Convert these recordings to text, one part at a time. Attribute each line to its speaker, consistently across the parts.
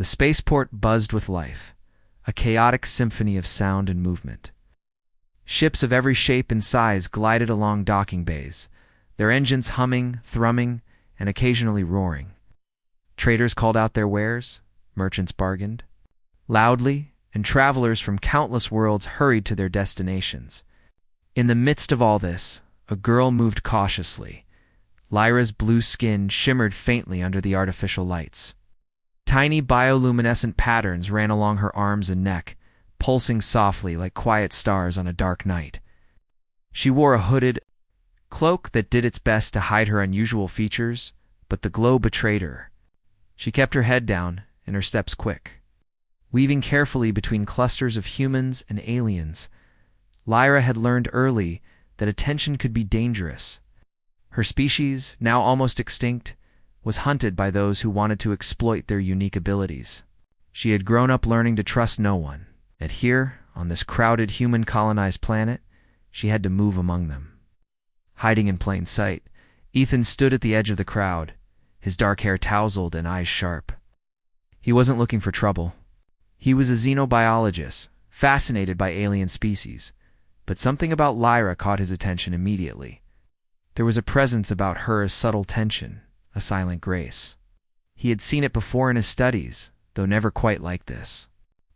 Speaker 1: The spaceport buzzed with life, a chaotic symphony of sound and movement. Ships of every shape and size glided along docking bays, their engines humming, thrumming, and occasionally roaring. Traders called out their wares, merchants bargained loudly, and travelers from countless worlds hurried to their destinations. In the midst of all this, a girl moved cautiously. Lyra's blue skin shimmered faintly under the artificial lights. Tiny bioluminescent patterns ran along her arms and neck, pulsing softly like quiet stars on a dark night. She wore a hooded cloak that did its best to hide her unusual features, but the glow betrayed her. She kept her head down and her steps quick. Weaving carefully between clusters of humans and aliens, Lyra had learned early that attention could be dangerous. Her species, now almost extinct, was hunted by those who wanted to exploit their unique abilities. She had grown up learning to trust no one, yet here, on this crowded human-colonized planet, she had to move among them. Hiding in plain sight, Ethan stood at the edge of the crowd, his dark hair tousled and eyes sharp. He wasn't looking for trouble. He was a xenobiologist, fascinated by alien species, but something about Lyra caught his attention immediately. There was a presence about her, a subtle tension, a silent grace. He had seen it before in his studies, though never quite like this.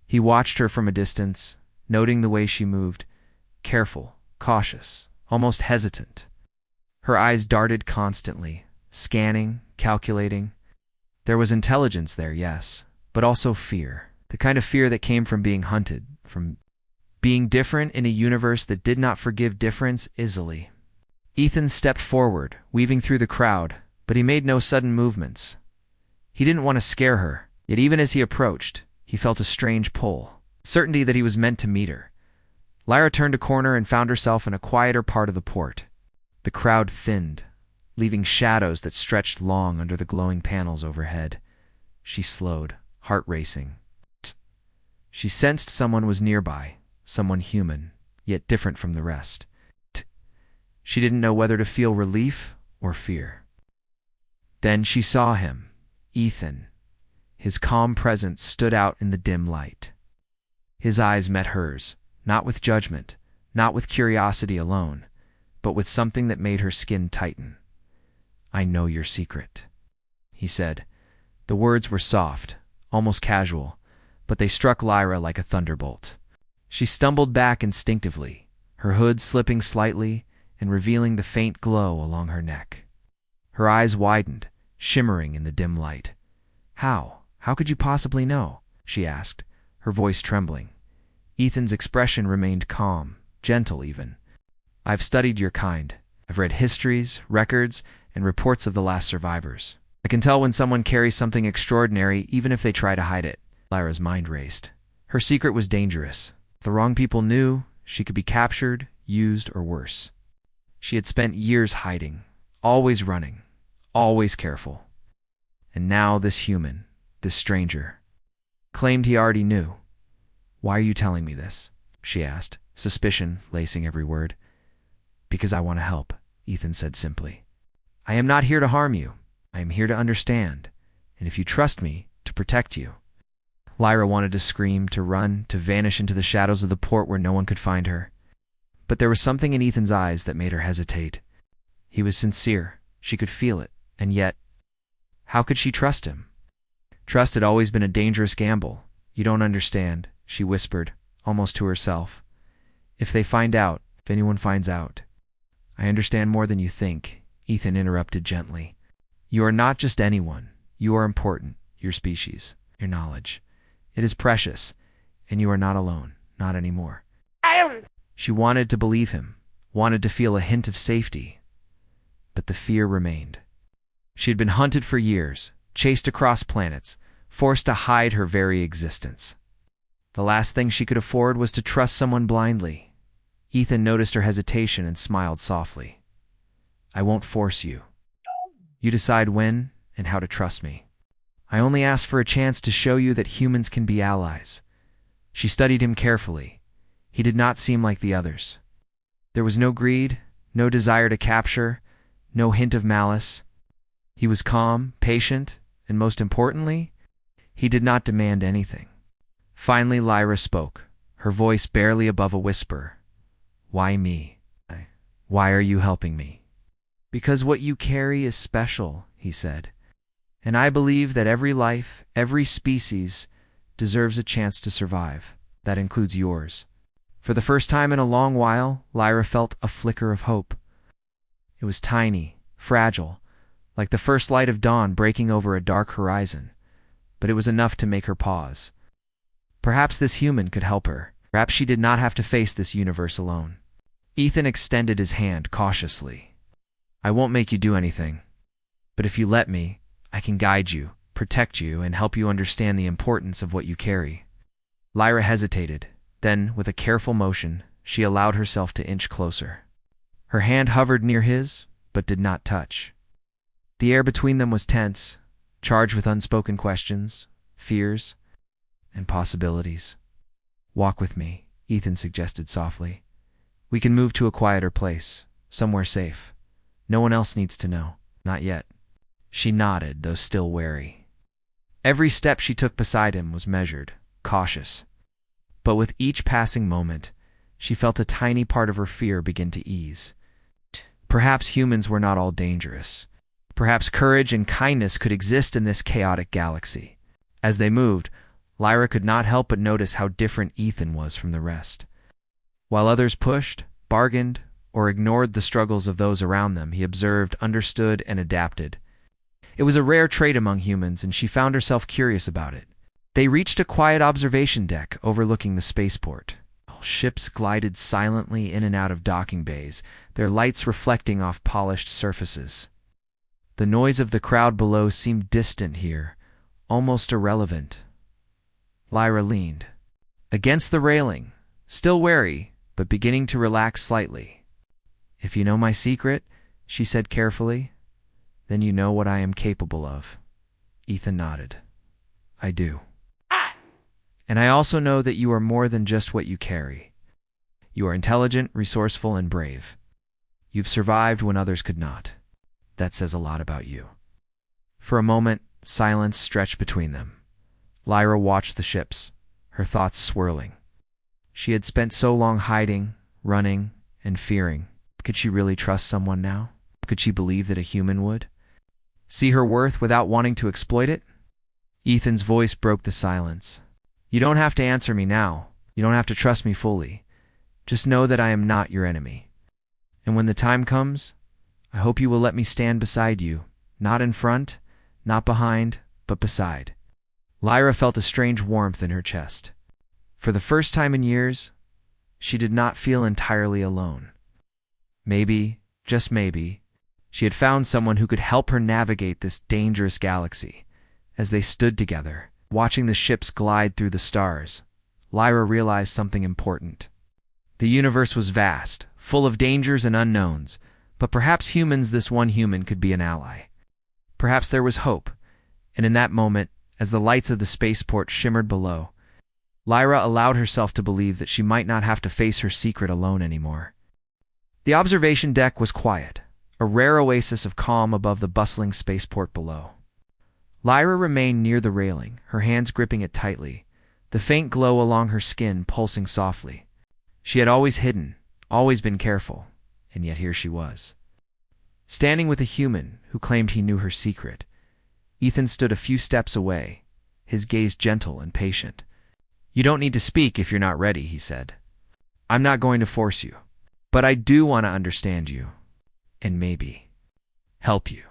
Speaker 1: He watched her from a distance, noting the way she moved, careful, cautious, almost hesitant. Her eyes darted constantly, scanning, calculating. There was intelligence there, yes, but also fear. The kind of fear that came from being hunted, from being different in a universe that did not forgive difference easily. Ethan stepped forward, weaving through the crowd, but he made no sudden movements. He didn't want to scare her, yet even as he approached, he felt a strange pull, certainty that he was meant to meet her. Lyra turned a corner and found herself in a quieter part of the port. The crowd thinned, leaving shadows that stretched long under the glowing panels overhead. She slowed, heart racing. She sensed someone was nearby, someone human, yet different from the rest. She didn't know whether to feel relief or fear. Then she saw him, Ethan. His calm presence stood out in the dim light. His eyes met hers, not with judgment, not with curiosity alone, but with something that made her skin tighten. "I know your secret," he said. The words were soft, almost casual, but they struck Lyra like a thunderbolt. She stumbled back instinctively, her hood slipping slightly and revealing the faint glow along her neck. Her eyes widened, shimmering in the dim light. How could you possibly know?" she asked, her voice trembling. Ethan's expression remained calm, gentle even. "I've studied your kind. I've read histories, records, and reports of the last survivors. I can tell when someone carries something extraordinary even if they try to hide it." Lyra's mind raced. Her secret was dangerous. If the wrong people knew, she could be captured, used, or worse. She had spent years hiding, always running, always careful. And now this human, this stranger, claimed he already knew. "Why are you telling me this?" she asked, suspicion lacing every word. "Because I want to help," Ethan said simply. "I am not here to harm you. I am here to understand, and if you trust me, to protect you." Lyra wanted to scream, to run, to vanish into the shadows of the port where no one could find her. But there was something in Ethan's eyes that made her hesitate. He was sincere. She could feel it. And yet, how could she trust him? Trust had always been a dangerous gamble. "You don't understand," she whispered, almost to herself. "If they find out, if anyone finds out." "I understand more than you think," Ethan interrupted gently. "You are not just anyone. You are important, your species, your knowledge. It is precious, and you are not alone, not anymore." She wanted to believe him, wanted to feel a hint of safety, but the fear remained. She had been hunted for years, chased across planets, forced to hide her very existence. The last thing she could afford was to trust someone blindly. Ethan noticed her hesitation and smiled softly. "I won't force you. You decide when and how to trust me. I only ask for a chance to show you that humans can be allies." She studied him carefully. He did not seem like the others. There was no greed, no desire to capture, no hint of malice. He was calm, patient, and most importantly, He did not demand anything. Finally, Lyra spoke, her voice barely above a whisper. "Why me? Why are you helping me?" "Because what you carry is special," he said. "And I believe that every life, every species, deserves a chance to survive. That includes yours." For the first time in a long while, Lyra felt a flicker of hope. It was tiny, fragile, like the first light of dawn breaking over a dark horizon, but it was enough to make her pause. Perhaps this human could help her. Perhaps she did not have to face this universe alone. Ethan extended his hand cautiously. "I won't make you do anything, but if you let me, I can guide you, protect you, and help you understand the importance of what you carry." Lyra hesitated. Then, with a careful motion, she allowed herself to inch closer. Her hand hovered near his, but did not touch. The air between them was tense, charged with unspoken questions, fears, and possibilities. "Walk with me," Ethan suggested softly. "We can move to a quieter place, somewhere safe. No one else needs to know. Not yet." She nodded, though still wary. Every step she took beside him was measured, cautious. But with each passing moment, she felt a tiny part of her fear begin to ease. Perhaps humans were not all dangerous. Perhaps courage and kindness could exist in this chaotic galaxy. As they moved, Lyra could not help but notice how different Ethan was from the rest. While others pushed, bargained, or ignored the struggles of those around them, he observed, understood, and adapted. It was a rare trait among humans, and she found herself curious about it. They reached a quiet observation deck overlooking the spaceport. Ships glided silently in and out of docking bays, their lights reflecting off polished surfaces. The noise of the crowd below seemed distant here, almost irrelevant. Lyra leaned against the railing, still wary, but beginning to relax slightly. "If you know my secret," she said carefully, "then you know what I am capable of." Ethan nodded. "I do. And I also know that you are more than just what you carry. You are intelligent, resourceful, and brave. You've survived when others could not. That says a lot about you." For a moment, silence stretched between them. Lyra watched the ships, her thoughts swirling. She had spent so long hiding, running, and fearing. Could she really trust someone now? Could she believe that a human would see her worth without wanting to exploit it? Ethan's voice broke the silence. "You don't have to answer me now. You don't have to trust me fully. Just know that I am not your enemy. And when the time comes, I hope you will let me stand beside you, not in front, not behind, but beside." Lyra felt a strange warmth in her chest. For the first time in years, she did not feel entirely alone. Maybe, just maybe, she had found someone who could help her navigate this dangerous galaxy. As they stood together, watching the ships glide through the stars, Lyra realized something important. The universe was vast, full of dangers and unknowns, but perhaps this one human could be an ally. Perhaps there was hope, and in that moment, as the lights of the spaceport shimmered below, Lyra allowed herself to believe that she might not have to face her secret alone anymore. The observation deck was quiet, a rare oasis of calm above the bustling spaceport below. Lyra remained near the railing, her hands gripping it tightly, the faint glow along her skin pulsing softly. She had always hidden, always been careful, and yet here she was, standing with a human who claimed he knew her secret. Ethan stood a few steps away, his gaze gentle and patient. "You don't need to speak if you're not ready," he said. "I'm not going to force you, but I do want to understand you, and maybe help you."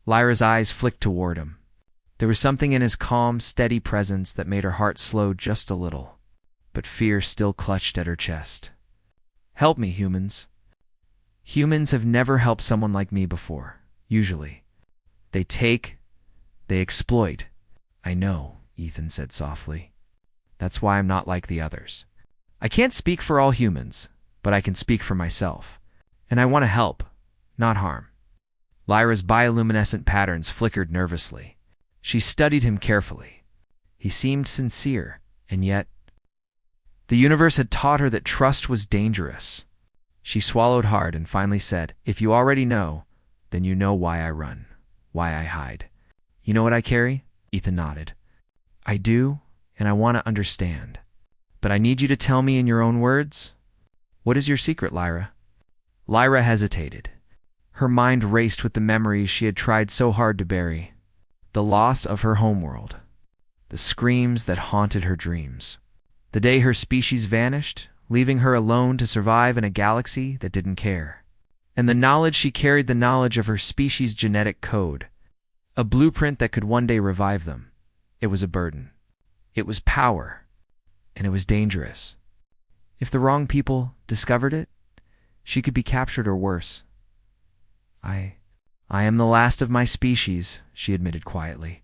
Speaker 1: Lyra's eyes flicked toward him. There was something in his calm, steady presence that made her heart slow just a little, but fear still clutched at her chest. "Help me, humans. Humans have never helped someone like me before, usually. They take, they exploit." "I know," Ethan said softly. "That's why I'm not like the others. I can't speak for all humans, but I can speak for myself. And I want to help, not harm." Lyra's bioluminescent patterns flickered nervously. She studied him carefully. He seemed sincere, and yet the universe had taught her that trust was dangerous. She swallowed hard and finally said, "If you already know, then you know why I run, why I hide." "You know what I carry?" Ethan nodded. I do, and I want to understand. But I need you to tell me in your own words. What is your secret, Lyra? Lyra hesitated. Her mind raced with the memories she had tried so hard to bury. The loss of her homeworld. The screams that haunted her dreams. The day her species vanished, leaving her alone to survive in a galaxy that didn't care. And the knowledge she carried, the knowledge of her species' genetic code. A blueprint that could one day revive them. It was a burden. It was power. And it was dangerous. If the wrong people discovered it, she could be captured or worse. I am the last of my species, she admitted quietly.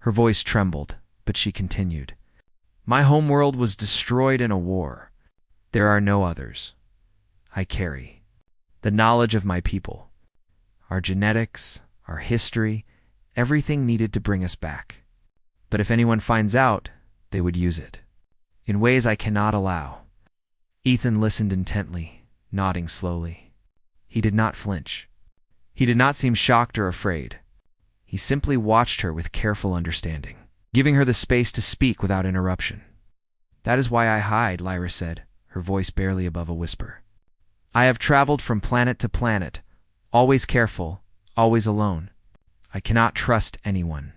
Speaker 1: Her voice trembled, but she continued. My homeworld was destroyed in a war. There are no others. I carry the knowledge of my people, our genetics, our history, everything needed to bring us back. But if anyone finds out, they would use it, in ways I cannot allow. Ethan listened intently, nodding slowly. He did not flinch. He did not seem shocked or afraid. He simply watched her with careful understanding, giving her the space to speak without interruption. That is why I hide, Lyra said, her voice barely above a whisper. I have traveled from planet to planet, always careful, always alone. I cannot trust anyone.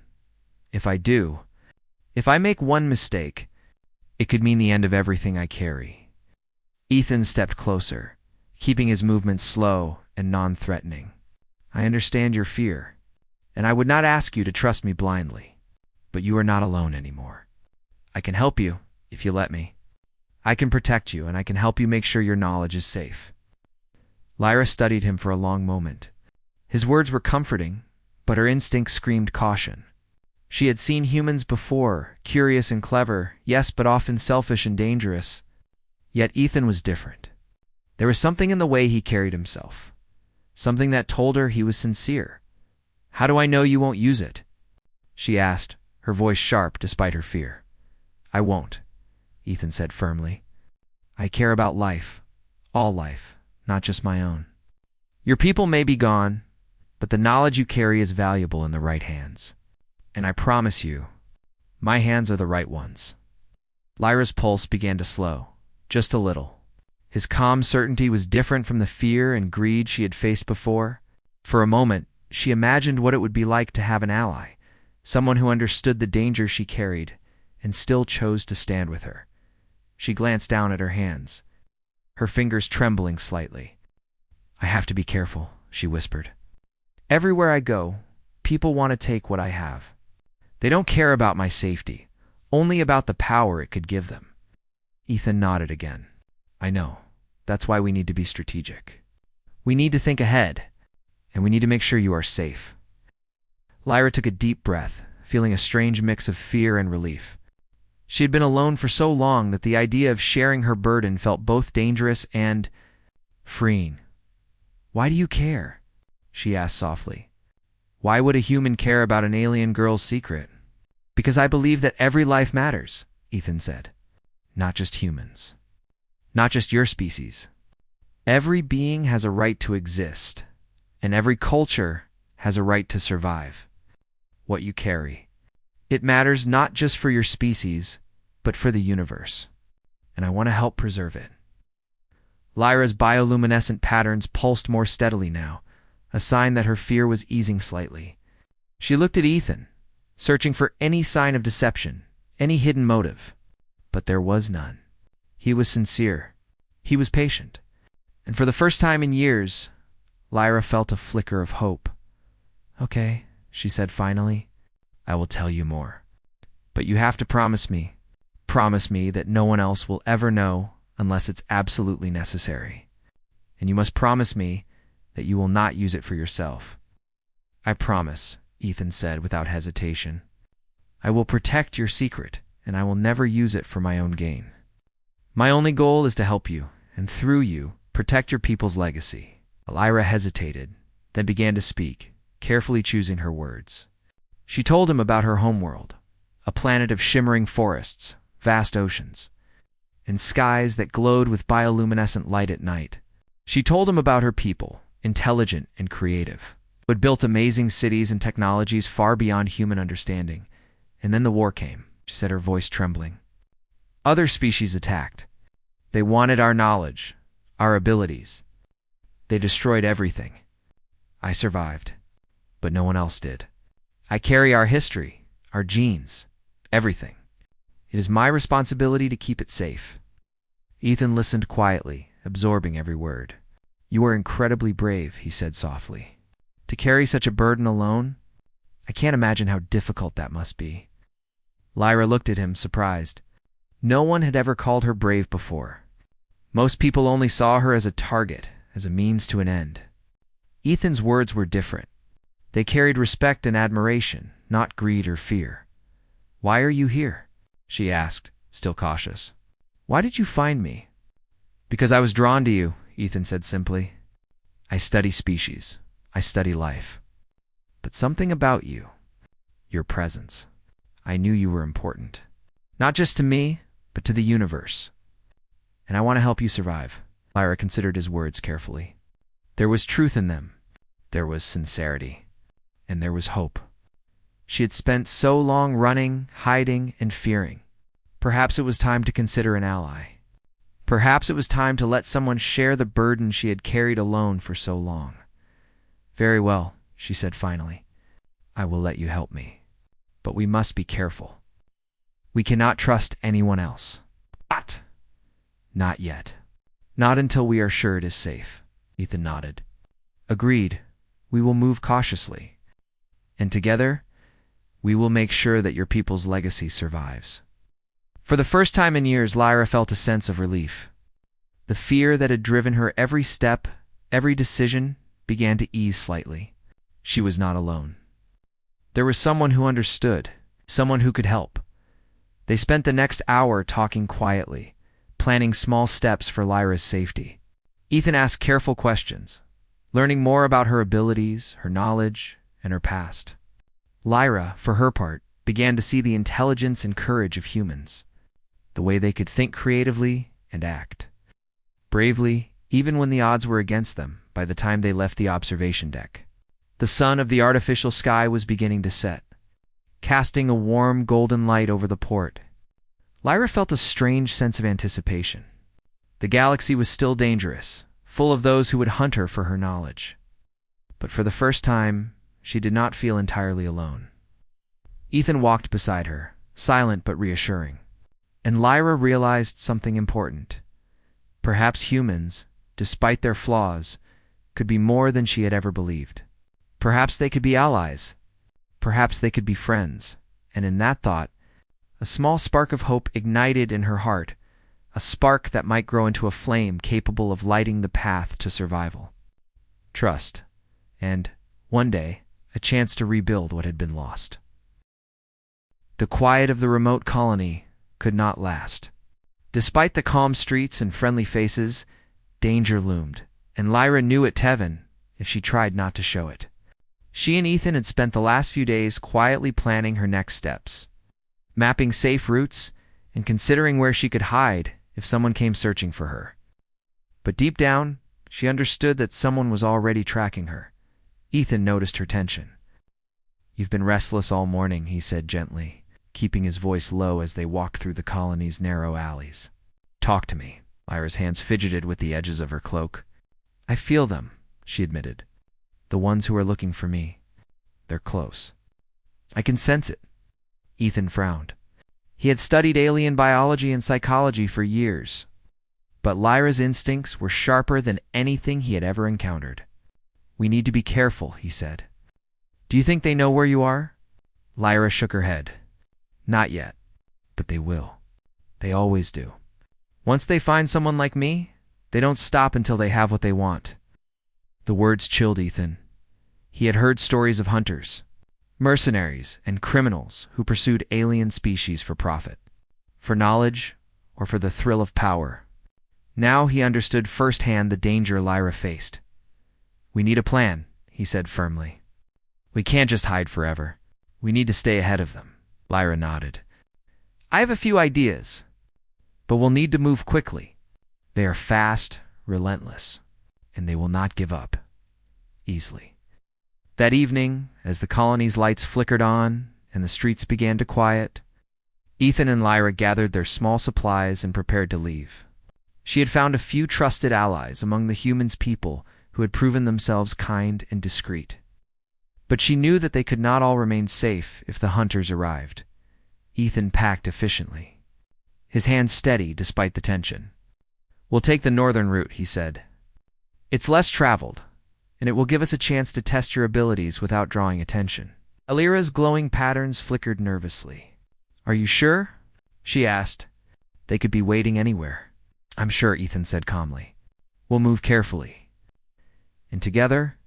Speaker 1: If I do, if I make one mistake, it could mean the end of everything I carry. Ethan stepped closer, keeping his movements slow and non-threatening. I understand your fear, and I would not ask you to trust me blindly, but you are not alone anymore. I can help you, if you let me. I can protect you, and I can help you make sure your knowledge is safe. Lyra studied him for a long moment. His words were comforting, but her instinct screamed caution. She had seen humans before, curious and clever, yes, but often selfish and dangerous. Yet Ethan was different. There was something in the way he carried himself. Something that told her he was sincere. How do I know you won't use it? She asked, her voice sharp despite her fear. I won't, Ethan said firmly. I care about life, all life, not just my own. Your people may be gone, but the knowledge you carry is valuable in the right hands. And I promise you, my hands are the right ones. Lyra's pulse began to slow, just a little. His calm certainty was different from the fear and greed she had faced before. For a moment, she imagined what it would be like to have an ally, someone who understood the danger she carried and still chose to stand with her. She glanced down at her hands, her fingers trembling slightly. I have to be careful, she whispered. Everywhere I go, people want to take what I have. They don't care about my safety, only about the power it could give them. Ethan nodded again. I know. That's why we need to be strategic. We need to think ahead, and we need to make sure you are safe. Lyra took a deep breath, feeling a strange mix of fear and relief. She had been alone for so long that the idea of sharing her burden felt both dangerous and freeing. Why do you care? She asked softly. Why would a human care about an alien girl's secret? Because I believe that every life matters, Ethan said. Not just humans. Not just your species. Every being has a right to exist, and every culture has a right to survive. What you carry. It matters not just for your species, but for the universe. And I want to help preserve it. Lyra's bioluminescent patterns pulsed more steadily now, a sign that her fear was easing slightly. She looked at Ethan, searching for any sign of deception, any hidden motive. But there was none. He was sincere. He was patient. And for the first time in years, Lyra felt a flicker of hope. Okay, she said finally. I will tell you more. But you have to promise me that no one else will ever know unless it's absolutely necessary. And you must promise me that you will not use it for yourself. I promise, Ethan said without hesitation. I will protect your secret, and I will never use it for my own gain. My only goal is to help you, and through you, protect your people's legacy. Lyra hesitated, then began to speak, carefully choosing her words. She told him about her homeworld, a planet of shimmering forests, vast oceans, and skies that glowed with bioluminescent light at night. She told him about her people, intelligent and creative, who had built amazing cities and technologies far beyond human understanding. And then the war came. she said, her voice trembling. Other species attacked. They wanted our knowledge, our abilities. They destroyed everything. I survived, but no one else did. I carry our history, our genes, everything. It is my responsibility to keep it safe. Ethan listened quietly, absorbing every word. You are incredibly brave, he said softly. To carry such a burden alone? I can't imagine how difficult that must be. Lyra looked at him, surprised. No one had ever called her brave before. Most people only saw her as a target, as a means to an end. Ethan's words were different. They carried respect and admiration, not greed or fear. Why are you here? She asked, still cautious. Why did you find me? Because I was drawn to you, Ethan said simply. I study species. I study life. But something about you, your presence, I knew you were important. Not just to me, but to the universe. And I want to help you survive. Lyra considered his words carefully. There was truth in them. There was sincerity. And there was hope. She had spent so long running, hiding, and fearing. Perhaps it was time to consider an ally. Perhaps it was time to let someone share the burden she had carried alone for so long. Very well, she said finally. I will let you help me. But we must be careful. We cannot trust anyone else. Not yet. Not until we are sure it is safe. Ethan nodded. Agreed. We will move cautiously. And together, we will make sure that your people's legacy survives. For the first time in years, Lyra felt a sense of relief. The fear that had driven her every step, every decision, began to ease slightly. She was not alone. There was someone who understood, someone who could help. They spent the next hour talking quietly, planning small steps for Lyra's safety. Ethan asked careful questions, learning more about her abilities, her knowledge, and her past. Lyra, for her part, began to see the intelligence and courage of humans, the way they could think creatively and act bravely, even when the odds were against them, by the time they left the observation deck. The sun of the artificial sky was beginning to set, casting a warm golden light over the port. Lyra felt a strange sense of anticipation. The galaxy was still dangerous, full of those who would hunt her for her knowledge. But for the first time, she did not feel entirely alone. Ethan walked beside her, silent but reassuring. And Lyra realized something important. Perhaps humans, despite their flaws, could be more than she had ever believed. Perhaps they could be allies. Perhaps they could be friends. And in that thought, a small spark of hope ignited in her heart, a spark that might grow into a flame capable of lighting the path to survival. Trust, and, one day, a chance to rebuild what had been lost. The quiet of the remote colony could not last. Despite the calm streets and friendly faces, danger loomed, and Lyra knew it Tevin if she tried not to show it. She and Ethan had spent the last few days quietly planning her next steps, mapping safe routes and considering where she could hide if someone came searching for her. But deep down, she understood that someone was already tracking her. Ethan noticed her tension. You've been restless all morning, he said gently, keeping his voice low as they walked through the colony's narrow alleys. Talk to me. Lyra's hands fidgeted with the edges of her cloak. I feel them, she admitted. The ones who are looking for me. They're close. I can sense it. Ethan frowned. He had studied alien biology and psychology for years, but Lyra's instincts were sharper than anything he had ever encountered. We need to be careful, he said. Do you think they know where you are? Lyra shook her head. Not yet, but they will. They always do. Once they find someone like me, they don't stop until they have what they want. The words chilled Ethan. He had heard stories of hunters, mercenaries, and criminals who pursued alien species for profit, for knowledge, or for the thrill of power. Now he understood firsthand the danger Lyra faced. We need a plan, he said firmly. We can't just hide forever. We need to stay ahead of them. Lyra nodded. I have a few ideas, but we'll need to move quickly. They are fast, relentless, and they will not give up easily. That evening, as the colony's lights flickered on and the streets began to quiet, Ethan and Lyra gathered their small supplies and prepared to leave. She had found a few trusted allies among the humans' people who had proven themselves kind and discreet. But she knew that they could not all remain safe if the hunters arrived. Ethan packed efficiently, his hands steady despite the tension. "We'll take the northern route," he said. "It's less traveled, and it will give us a chance to test your abilities without drawing attention." Lyra's glowing patterns flickered nervously. "Are you sure?" she asked. "They could be waiting anywhere." "I'm sure," Ethan said calmly. "We'll move carefully. And together,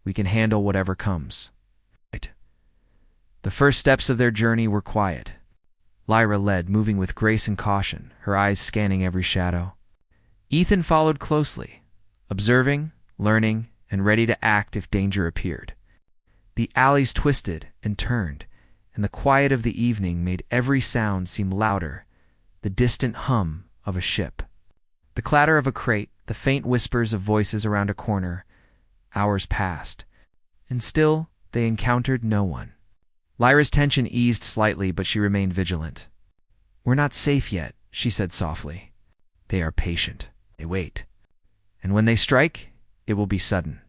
Speaker 1: we can handle whatever comes." Right. The first steps of their journey were quiet. Lyra led, moving with grace and caution, her eyes scanning every shadow. Ethan followed closely, observing, learning, and ready to act if danger appeared. The alleys twisted and turned, and the quiet of the evening made every sound seem louder, the distant hum of a ship, the clatter of a crate, the faint whispers of voices around a corner. Hours passed, and still they encountered no one. Lyra's tension eased slightly, but she remained vigilant. "We're not safe yet," she said softly. "They are patient. They wait. And when they strike, it will be sudden."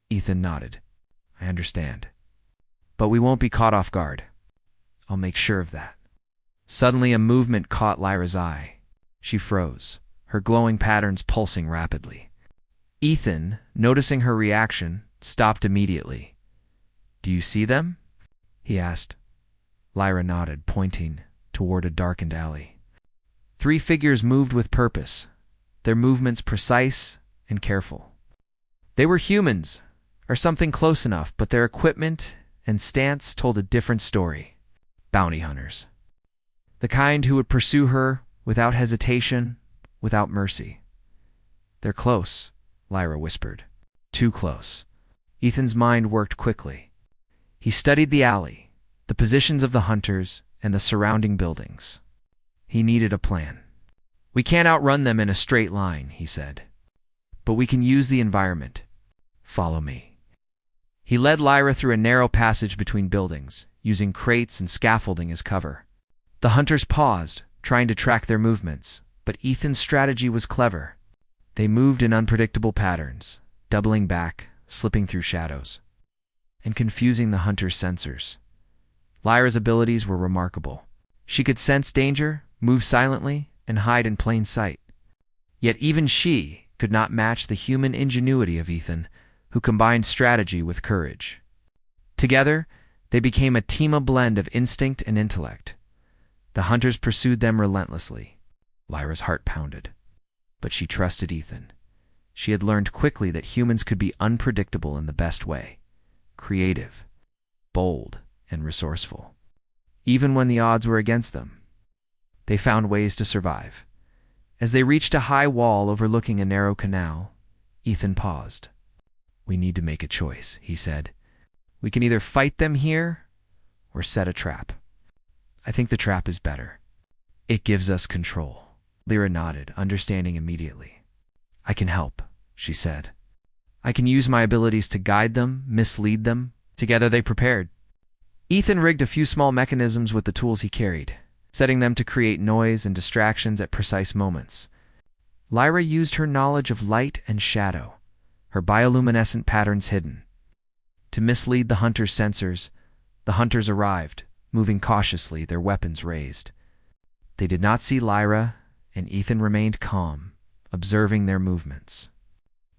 Speaker 1: Ethan nodded. "I understand. But we won't be caught off guard. I'll make sure of that." Suddenly a movement caught Lyra's eye. She froze, her glowing patterns pulsing rapidly. Ethan, noticing her reaction, stopped immediately. "Do you see them?" he asked. Lyra nodded, pointing toward a darkened alley. 3 figures moved with purpose, their movements precise and careful. They were humans, or something close enough, but their equipment and stance told a different story. Bounty hunters. The kind who would pursue her without hesitation, without mercy. "They're close," Lyra whispered. "Too close." Ethan's mind worked quickly. He studied the alley, the positions of the hunters, and the surrounding buildings. He needed a plan. "We can't outrun them in a straight line," he said. "But we can use the environment. Follow me." He led Lyra through a narrow passage between buildings, using crates and scaffolding as cover. The hunters paused, trying to track their movements, but Ethan's strategy was clever. They moved in unpredictable patterns, doubling back, slipping through shadows, and confusing the hunter's sensors. Lyra's abilities were remarkable. She could sense danger, move silently, and hide in plain sight. Yet even she could not match the human ingenuity of Ethan, who combined strategy with courage. Together, they became a blend of instinct and intellect. The hunters pursued them relentlessly. Lyra's heart pounded. But she trusted Ethan. She had learned quickly that humans could be unpredictable in the best way. Creative, bold, and resourceful. Even when the odds were against them, they found ways to survive. As they reached a high wall overlooking a narrow canal, Ethan paused. "We need to make a choice," he said. "We can either fight them here or set a trap. I think the trap is better. It gives us control." Lyra nodded, understanding immediately. "I can help," she said. "I can use my abilities to guide them, mislead them." Together they prepared. Ethan rigged a few small mechanisms with the tools he carried, setting them to create noise and distractions at precise moments. Lyra used her knowledge of light and shadow, her bioluminescent patterns hidden. To mislead the hunter's sensors, the hunters arrived, moving cautiously, their weapons raised. They did not see Lyra, and Ethan remained calm, observing their movements.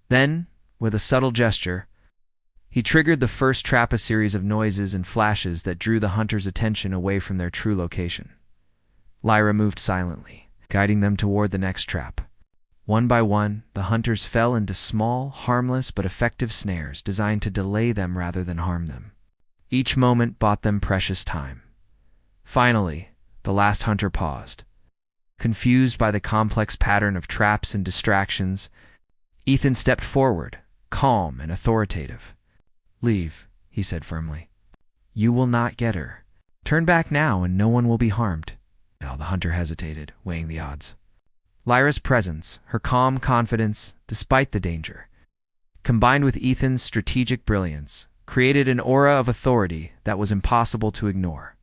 Speaker 1: Then, with a subtle gesture, he triggered the first trap, a series of noises and flashes that drew the hunters' attention away from their true location. Lyra moved silently, guiding them toward the next trap. One by one, the hunters fell into small, harmless but effective snares designed to delay them rather than harm them. Each moment bought them precious time. Finally, the last hunter paused. Confused by the complex pattern of traps and distractions, Ethan stepped forward, calm and authoritative. "Leave," he said firmly. "You will not get her. Turn back now and no one will be harmed." Now the hunter hesitated, weighing the odds. Lyra's presence, her calm confidence, despite the danger, combined with Ethan's strategic brilliance, created an aura of authority that was impossible to ignore.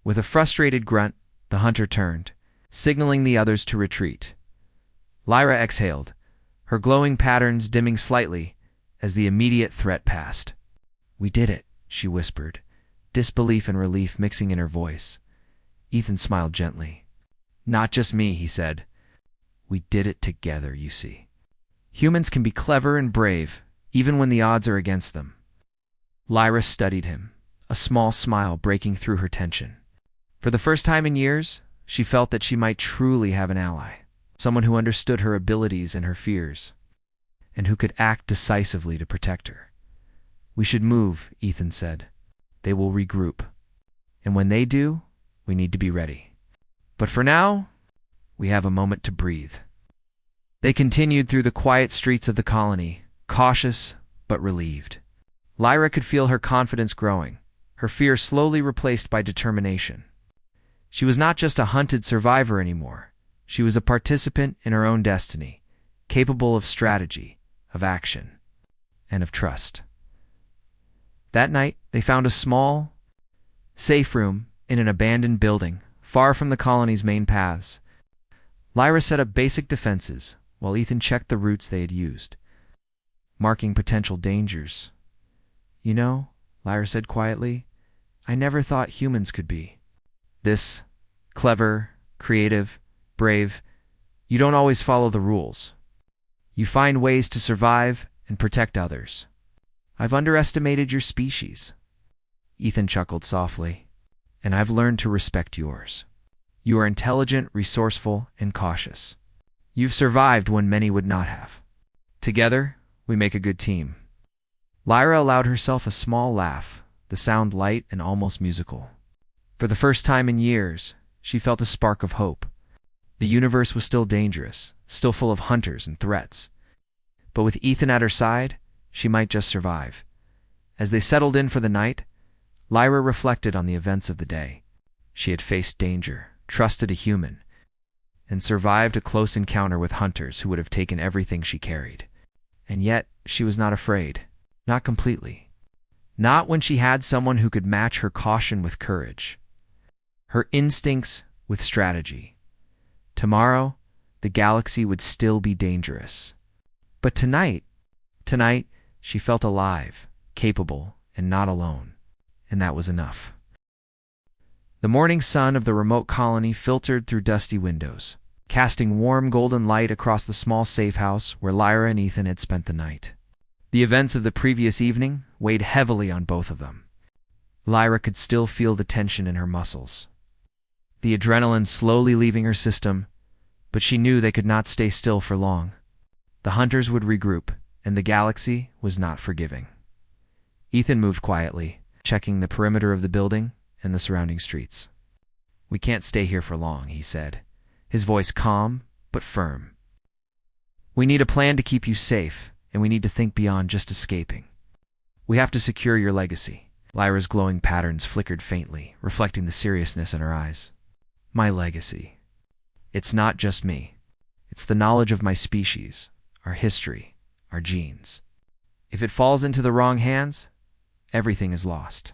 Speaker 1: With a frustrated grunt, the The hunter turned, signaling the others to retreat. Lyra exhaled, her glowing patterns dimming slightly as the immediate threat passed. "We did it," she whispered, disbelief and relief mixing in her voice. Ethan smiled gently. "Not just me," he said. "We did it together, you see. Humans can be clever and brave, even when the odds are against them." Lyra studied him, a small smile breaking through her tension. For the first time in years, she felt that she might truly have an ally, someone who understood her abilities and her fears, and who could act decisively to protect her. "We should move," Ethan said. "They will regroup. And when they do, we need to be ready. But for now, we have a moment to breathe." They continued through the quiet streets of the colony, cautious but relieved. Lyra could feel her confidence growing, her fear slowly replaced by determination. She was not just a hunted survivor anymore. She was a participant in her own destiny, capable of strategy, of action, and of trust. That night, they found a small, safe room in an abandoned building, far from the colony's main paths. Lyra set up basic defenses, while Ethan checked the routes they had used, marking potential dangers. "You know," Lyra said quietly, "I never thought humans could be this clever, creative, brave. You don't always follow the rules. You find ways to survive and protect others. I've underestimated your species." Ethan chuckled softly. "And I've learned to respect yours. You are intelligent, resourceful, and cautious. You've survived when many would not have. Together, we make a good team." Lyra allowed herself a small laugh, the sound light and almost musical. For the first time in years, she felt a spark of hope. The universe was still dangerous, still full of hunters and threats. But with Ethan at her side, she might just survive. As they settled in for the night, Lyra reflected on the events of the day. She had faced danger, trusted a human, and survived a close encounter with hunters who would have taken everything she carried. And yet, she was not afraid. Not completely. Not when she had someone who could match her caution with courage, her instincts with strategy. Tomorrow, the galaxy would still be dangerous. But tonight, she felt alive, capable, and not alone. And that was enough. The morning sun of the remote colony filtered through dusty windows, casting warm golden light across the small safe house where Lyra and Ethan had spent the night. The events of the previous evening weighed heavily on both of them. Lyra could still feel the tension in her muscles, the adrenaline slowly leaving her system, but she knew they could not stay still for long. The hunters would regroup, and the galaxy was not forgiving. Ethan moved quietly, checking the perimeter of the building and the surrounding streets. "We can't stay here for long," he said, his voice calm but firm. "We need a plan to keep you safe, and we need to think beyond just escaping. We have to secure your legacy." Lyra's glowing patterns flickered faintly, reflecting the seriousness in her eyes. "My legacy. It's not just me. It's the knowledge of my species, our history, our genes. If it falls into the wrong hands, everything is lost.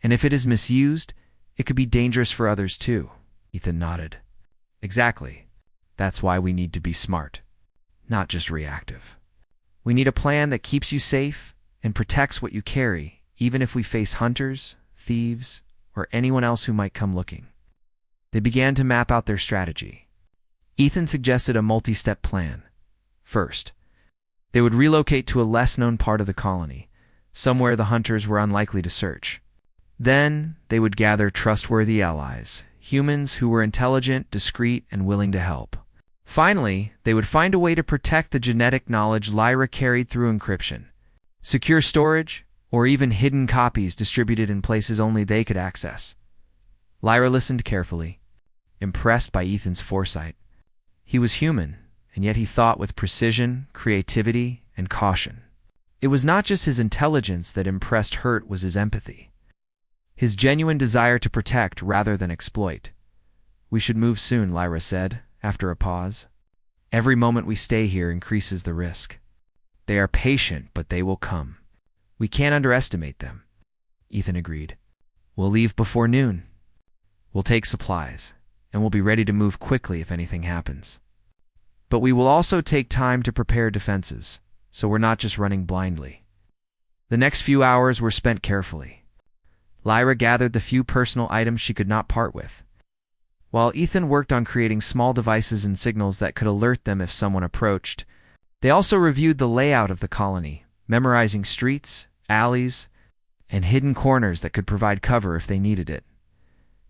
Speaker 1: And if it is misused, it could be dangerous for others too." Ethan nodded. "Exactly. That's why we need to be smart, not just reactive. We need a plan that keeps you safe and protects what you carry, even if we face hunters, thieves, or anyone else who might come looking." They began to map out their strategy. Ethan suggested a multi-step plan. First, they would relocate to a less-known part of the colony, somewhere the hunters were unlikely to search. Then, they would gather trustworthy allies, humans who were intelligent, discreet, and willing to help. Finally, they would find a way to protect the genetic knowledge Lyra carried through encryption, secure storage, or even hidden copies distributed in places only they could access. Lyra listened carefully, impressed by Ethan's foresight. He was human, and yet he thought with precision, creativity, and caution. It was not just his intelligence that impressed her, it was his empathy, his genuine desire to protect rather than exploit. "We should move soon," Lyra said, after a pause. "Every moment we stay here increases the risk. They are patient, but they will come. We can't underestimate them." Ethan agreed. "We'll leave before noon. We'll take supplies, and we'll be ready to move quickly if anything happens. But we will also take time to prepare defenses, so we're not just running blindly. The next few hours were spent carefully. Lyra gathered the few personal items she could not part with, while Ethan worked on creating small devices and signals that could alert them if someone approached. They also reviewed the layout of the colony, memorizing streets, alleys, and hidden corners that could provide cover if they needed it.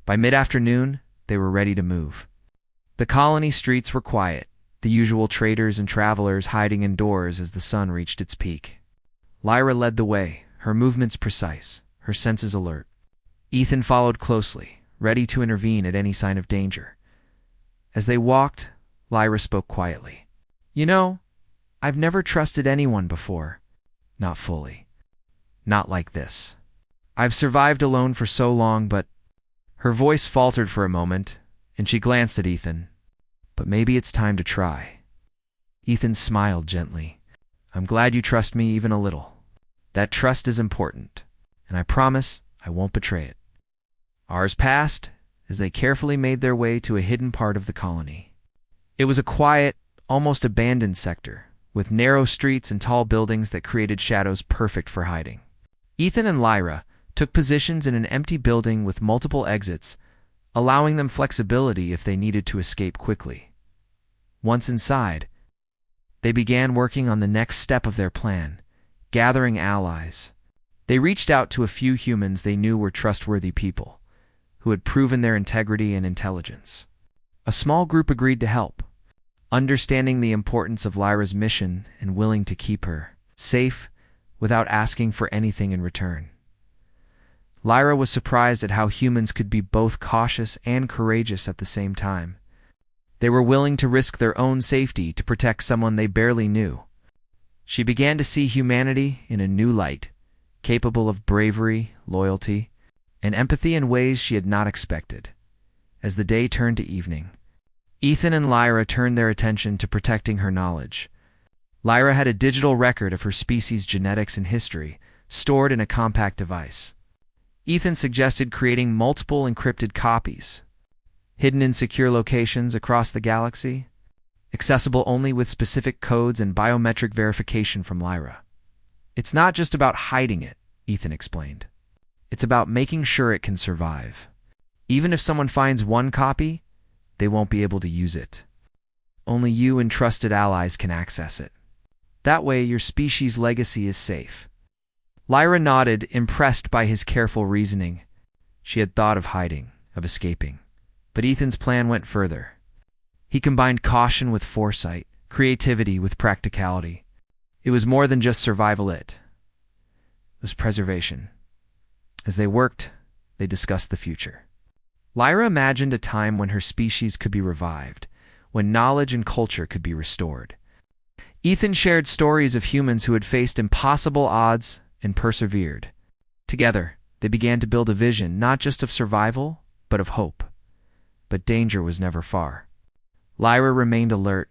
Speaker 1: By mid-afternoon, they were ready to move. The colony streets were quiet, the usual traders and travelers hiding indoors as the sun reached its peak. Lyra led the way, her movements precise, her senses alert. Ethan followed closely, ready to intervene at any sign of danger. As they walked, Lyra spoke quietly. "You know, I've never trusted anyone before. Not fully. Not like this. I've survived alone for so long, but—" Her voice faltered for a moment, and she glanced at Ethan. "But maybe it's time to try." Ethan smiled gently. "I'm glad you trust me even a little. That trust is important, and I promise I won't betray it." Hours passed as they carefully made their way to a hidden part of the colony. It was a quiet, almost abandoned sector, with narrow streets and tall buildings that created shadows perfect for hiding. Ethan and Lyra took positions in an empty building with multiple exits, allowing them flexibility if they needed to escape quickly. Once inside, they began working on the next step of their plan, gathering allies. They reached out to a few humans they knew were trustworthy people, who had proven their integrity and intelligence. A small group agreed to help, understanding the importance of Lyra's mission and willing to keep her safe without asking for anything in return. Lyra was surprised at how humans could be both cautious and courageous at the same time. They were willing to risk their own safety to protect someone they barely knew. She began to see humanity in a new light, capable of bravery, loyalty, and empathy in ways she had not expected. As the day turned to evening, Ethan and Lyra turned their attention to protecting her knowledge. Lyra had a digital record of her species' genetics and history, stored in a compact device. Ethan suggested creating multiple encrypted copies, hidden in secure locations across the galaxy, accessible only with specific codes and biometric verification from Lyra. "It's not just about hiding it," Ethan explained. "It's about making sure it can survive. Even if someone finds one copy, they won't be able to use it. Only you and trusted allies can access it. That way, your species' legacy is safe." Lyra nodded, impressed by his careful reasoning. She had thought of hiding, of escaping. But Ethan's plan went further. He combined caution with foresight, creativity with practicality. It was more than just survival, it was preservation. As they worked, they discussed the future. Lyra imagined a time when her species could be revived, when knowledge and culture could be restored. Ethan shared stories of humans who had faced impossible odds and persevered. Together, they began to build a vision not just of survival, but of hope. But danger was never far. Lyra remained alert,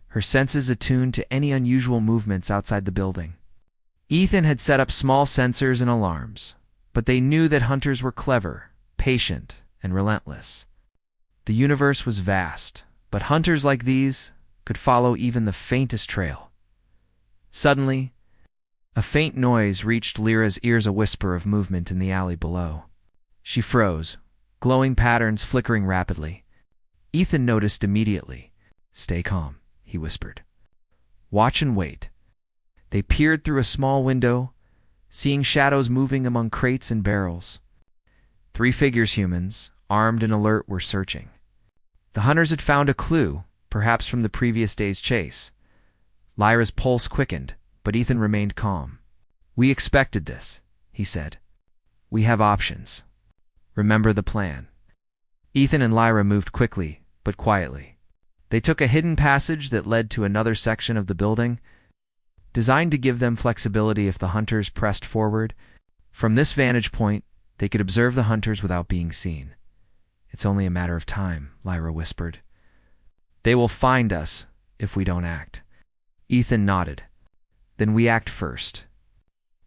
Speaker 1: her senses attuned to any unusual movements outside the building. Ethan had set up small sensors and alarms, but they knew that hunters were clever, patient, and relentless. The universe was vast, but hunters like these could follow even the faintest trail. Suddenly, a faint noise reached Lyra's ears, a whisper of movement in the alley below. She froze, glowing patterns flickering rapidly. Ethan noticed immediately. "Stay calm," he whispered. "Watch and wait." They peered through a small window, seeing shadows moving among crates and barrels. 3 figures, humans, armed and alert, were searching. The hunters had found a clue, perhaps from the previous day's chase. Lyra's pulse quickened, but Ethan remained calm. "We expected this," he said. "We have options. Remember the plan." Ethan and Lyra moved quickly, but quietly. They took a hidden passage that led to another section of the building, designed to give them flexibility if the hunters pressed forward. From this vantage point, they could observe the hunters without being seen. "It's only a matter of time," Lyra whispered. "They will find us if we don't act." Ethan nodded. "Then we act first.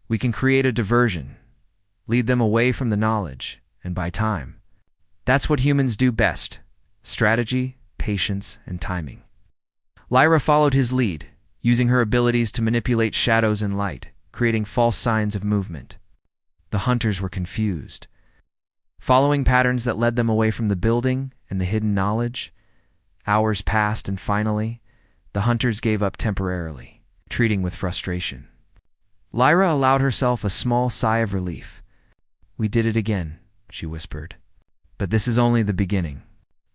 Speaker 1: We can create a diversion, lead them away from the knowledge, and buy time. That's what humans do best, strategy, patience, and timing. Lyra followed his lead, using her abilities to manipulate shadows and light, creating false signs of movement. The hunters were confused. Following patterns that led them away from the building and the hidden knowledge, hours passed and finally, the hunters gave up temporarily, treating with frustration. Lyra allowed herself a small sigh of relief. "We did it again," she whispered. "But this is only the beginning.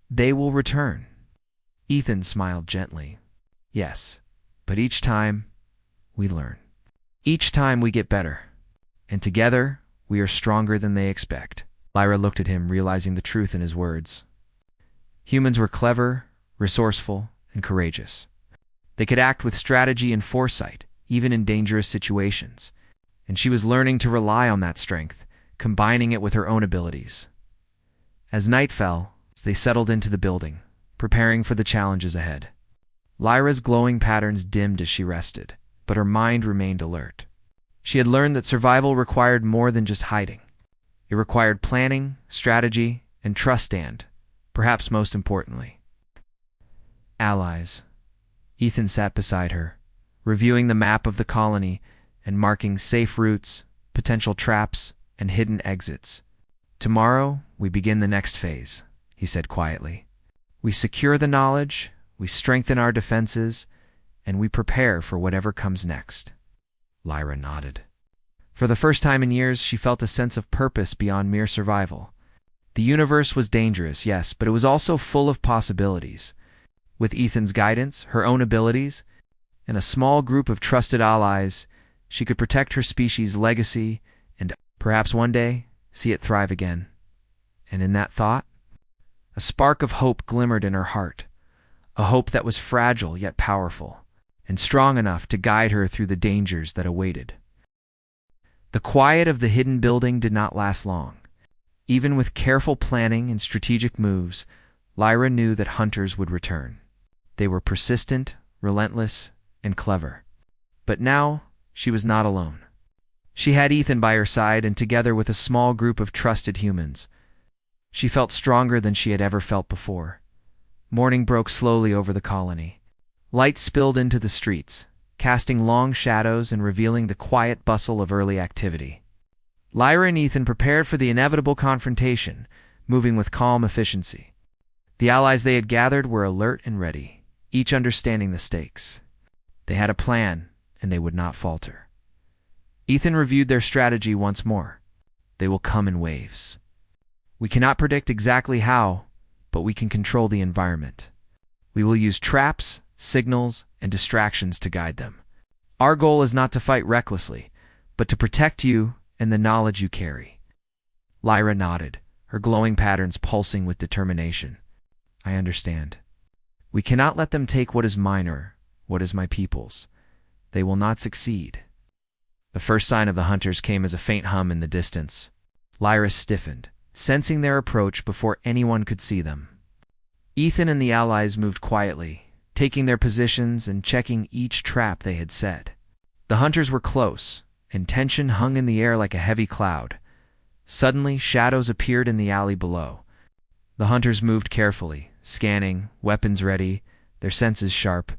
Speaker 1: They will return." Ethan smiled gently. "Yes, but each time, we learn. Each time we get better. And together, we are stronger than they expect." Lyra looked at him, realizing the truth in his words. Humans were clever, resourceful, and courageous. They could act with strategy and foresight, even in dangerous situations. And she was learning to rely on that strength, combining it with her own abilities. As night fell, they settled into the building, preparing for the challenges ahead. Lyra's glowing patterns dimmed as she rested, but her mind remained alert. She had learned that survival required more than just hiding. It required planning, strategy, and trust and, perhaps most importantly, allies. Ethan sat beside her, reviewing the map of the colony and marking safe routes, potential traps, and hidden exits. "Tomorrow, we begin the next phase," he said quietly. "We secure the knowledge, we strengthen our defenses, and we prepare for whatever comes next." Lyra nodded. For the first time in years, she felt a sense of purpose beyond mere survival. The universe was dangerous, yes, but it was also full of possibilities. With Ethan's guidance, her own abilities, and a small group of trusted allies, she could protect her species' legacy and, perhaps one day, see it thrive again. And in that thought, a spark of hope glimmered in her heart, a hope that was fragile yet powerful, and strong enough to guide her through the dangers that awaited. The quiet of the hidden building did not last long. Even with careful planning and strategic moves, Lyra knew that hunters would return. They were persistent, relentless, and clever. But now, she was not alone. She had Ethan by her side, and together with a small group of trusted humans, she felt stronger than she had ever felt before. Morning broke slowly over the colony. Light spilled into the streets, casting long shadows and revealing the quiet bustle of early activity. Lyra and Ethan prepared for the inevitable confrontation, moving with calm efficiency. The allies they had gathered were alert and ready, each understanding the stakes. They had a plan, and they would not falter. Ethan reviewed their strategy once more. They will come in waves. We cannot predict exactly how, but we can control the environment. We will use traps, signals, and distractions to guide them. Our goal is not to fight recklessly, but to protect you and the knowledge you carry. Lyra nodded, her glowing patterns pulsing with determination. "I understand. We cannot let them take what is mine or what is my people's. They will not succeed." The first sign of the hunters came as a faint hum in the distance. Lyra stiffened, sensing their approach before anyone could see them. Ethan and the allies moved quietly, taking their positions and checking each trap they had set. The hunters were close, and tension hung in the air like a heavy cloud. Suddenly, shadows appeared in the alley below. The hunters moved carefully, scanning, weapons ready, their senses sharp.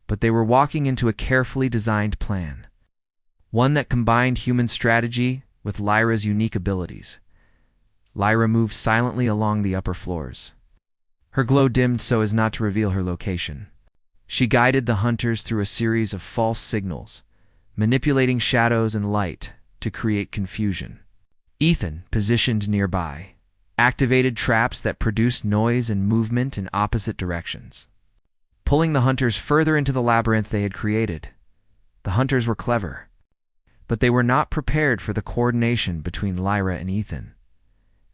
Speaker 1: But they were walking into a carefully designed plan, one that combined human strategy with Lyra's unique abilities. Lyra moved silently along the upper floors. Her glow dimmed so as not to reveal her location. She guided the hunters through a series of false signals, manipulating shadows and light to create confusion. Ethan, positioned nearby, activated traps that produced noise and movement in opposite directions, pulling the hunters further into the labyrinth they had created. The hunters were clever, but they were not prepared for the coordination between Lyra and Ethan.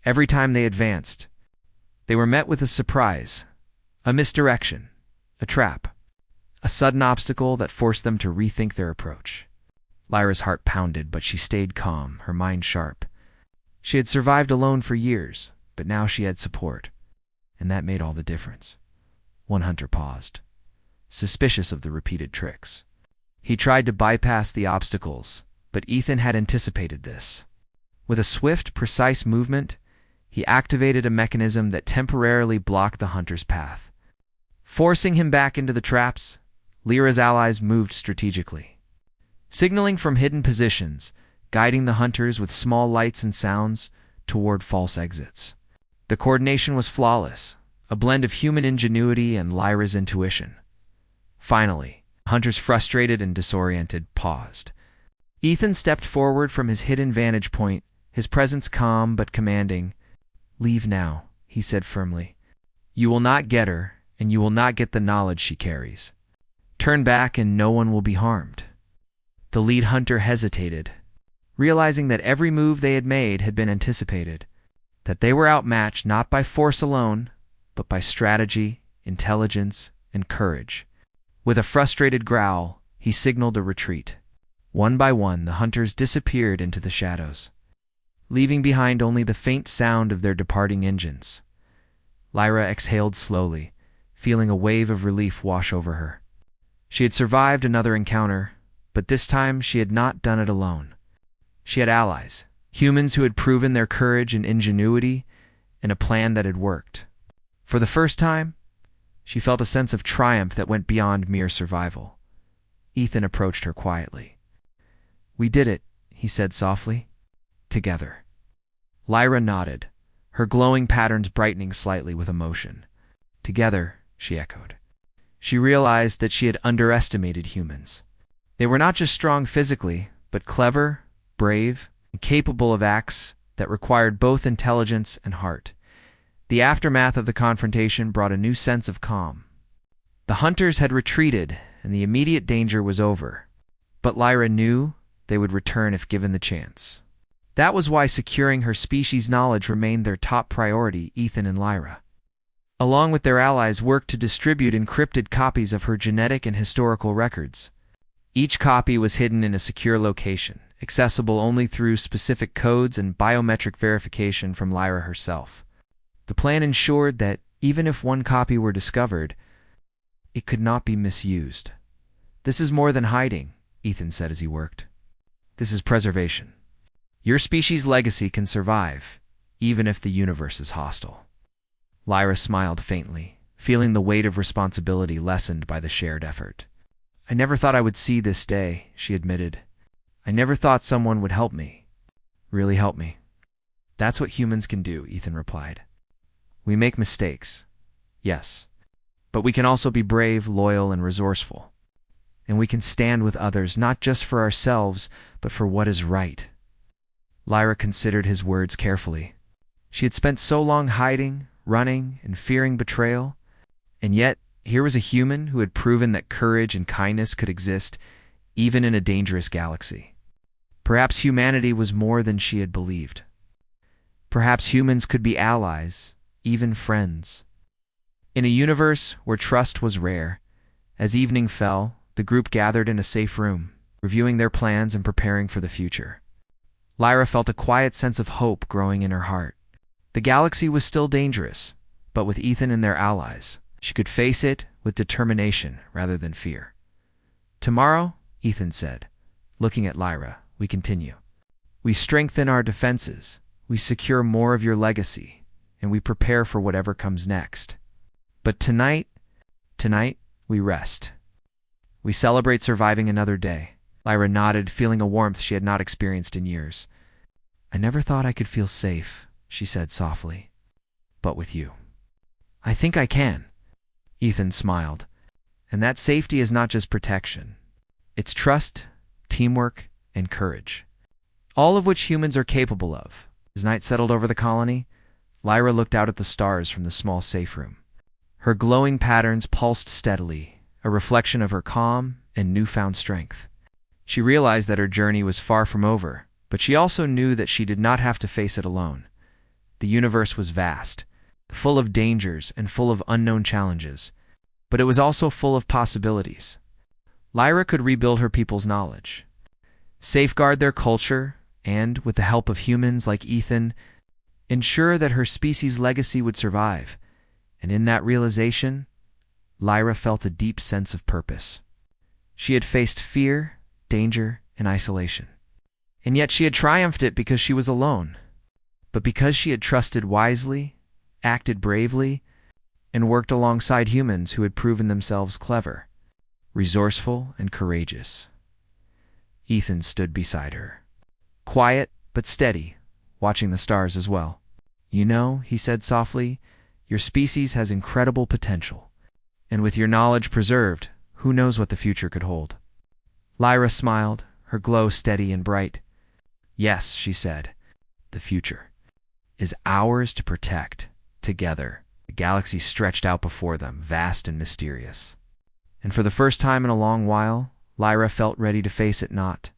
Speaker 1: Every time they advanced, they were met with a surprise, a misdirection, a trap, a sudden obstacle that forced them to rethink their approach. Lyra's heart pounded, but she stayed calm, her mind sharp. She had survived alone for years, but now she had support, and that made all the difference. One hunter paused, suspicious of the repeated tricks. He tried to bypass the obstacles, but Ethan had anticipated this. With a swift, precise movement, he activated a mechanism that temporarily blocked the hunter's path. Forcing him back into the traps, Lyra's allies moved strategically, signaling from hidden positions, guiding the hunters with small lights and sounds toward false exits. The coordination was flawless, a blend of human ingenuity and Lyra's intuition. Finally, hunters, frustrated and disoriented, paused. Ethan stepped forward from his hidden vantage point, his presence calm but commanding. "Leave now," he said firmly. "You will not get her, and you will not get the knowledge she carries. Turn back and no one will be harmed." The lead hunter hesitated, realizing that every move they had made had been anticipated, that they were outmatched not by force alone, but by strategy, intelligence, and courage. With a frustrated growl, he signaled a retreat. One by one, the hunters disappeared into the shadows, leaving behind only the faint sound of their departing engines. Lyra exhaled slowly, feeling a wave of relief wash over her. She had survived another encounter, but this time she had not done it alone. She had allies, humans who had proven their courage and ingenuity, and a plan that had worked. For the first time, she felt a sense of triumph that went beyond mere survival. Ethan approached her quietly. "We did it," he said softly. "Together." Lyra nodded, her glowing patterns brightening slightly with emotion. "Together," she echoed. She realized that she had underestimated humans. They were not just strong physically, but clever, brave, and capable of acts that required both intelligence and heart. The aftermath of the confrontation brought a new sense of calm. The hunters had retreated, and the immediate danger was over. But Lyra knew they would return if given the chance. That was why securing her species' knowledge remained their top priority. Ethan and Lyra, along with their allies, worked to distribute encrypted copies of her genetic and historical records. Each copy was hidden in a secure location, accessible only through specific codes and biometric verification from Lyra herself. The plan ensured that, even if one copy were discovered, it could not be misused. "This is more than hiding," Ethan said as he worked. "This is preservation. Your species' legacy can survive, even if the universe is hostile." Lyra smiled faintly, feeling the weight of responsibility lessened by the shared effort. "I never thought I would see this day," she admitted. "I never thought someone would help me. Really help me." "That's what humans can do," Ethan replied. "We make mistakes, yes, but we can also be brave, loyal, and resourceful. And we can stand with others, not just for ourselves, but for what is right." Lyra considered his words carefully. She had spent so long hiding, running, and fearing betrayal, and yet here was a human who had proven that courage and kindness could exist even in a dangerous galaxy. Perhaps humanity was more than she had believed. Perhaps humans could be allies, even friends. In a universe where trust was rare, as evening fell, the group gathered in a safe room, reviewing their plans and preparing for the future. Lyra felt a quiet sense of hope growing in her heart. The galaxy was still dangerous, but with Ethan and their allies, she could face it with determination rather than fear. "Tomorrow," Ethan said, looking at Lyra, "we continue. We strengthen our defenses, we secure more of your legacy, and we prepare for whatever comes next. But tonight, we rest. We celebrate surviving another day." Lyra nodded, feeling a warmth she had not experienced in years. "I never thought I could feel safe," she said softly. "But with you, I think I can." Ethan smiled. "And that safety is not just protection. It's trust, teamwork, and courage. All of which humans are capable of." As night settled over the colony, Lyra looked out at the stars from the small safe room. Her glowing patterns pulsed steadily, a reflection of her calm and newfound strength. She realized that her journey was far from over, but she also knew that she did not have to face it alone. The universe was vast, full of dangers and full of unknown challenges, but it was also full of possibilities. Lyra could rebuild her people's knowledge, safeguard their culture, and, with the help of humans like Ethan, ensure that her species' legacy would survive. And in that realization, Lyra felt a deep sense of purpose. She had faced fear, danger, and isolation. And yet she had triumphed it because she was alone. but because she had trusted wisely, acted bravely, and worked alongside humans who had proven themselves clever, resourceful, and courageous. Ethan stood beside her, quiet but steady, watching the stars as well. "You know," he said softly, "your species has incredible potential, and with your knowledge preserved, who knows what the future could hold?" Lyra smiled, her glow steady and bright. "Yes," she said, "the future is ours to protect, together." The galaxy stretched out before them, vast and mysterious. And for the first time in a long while, Lyra felt ready to face it not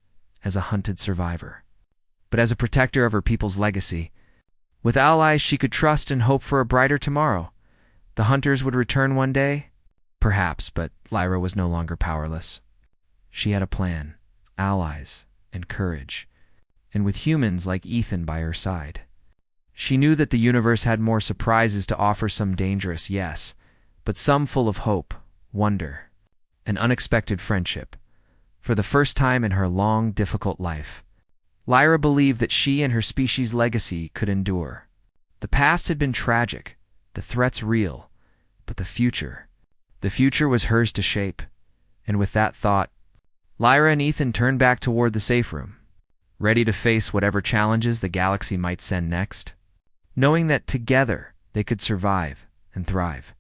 Speaker 1: as a hunted survivor, but as a protector of her people's legacy. With allies she could trust and hope for a brighter tomorrow. The hunters would return one day? Perhaps, but Lyra was no longer powerless. She had a plan, allies, and courage, and with humans like Ethan by her side. She knew that the universe had more surprises to offer, some dangerous, yes, but some full of hope, wonder, and unexpected friendship. For the first time in her long, difficult life, Lyra believed that she and her species' legacy could endure. The past had been tragic, the threats real, but the future was hers to shape. And with that thought, Lyra and Ethan turned back toward the safe room, ready to face whatever challenges the galaxy might send next, knowing that together they could survive and thrive.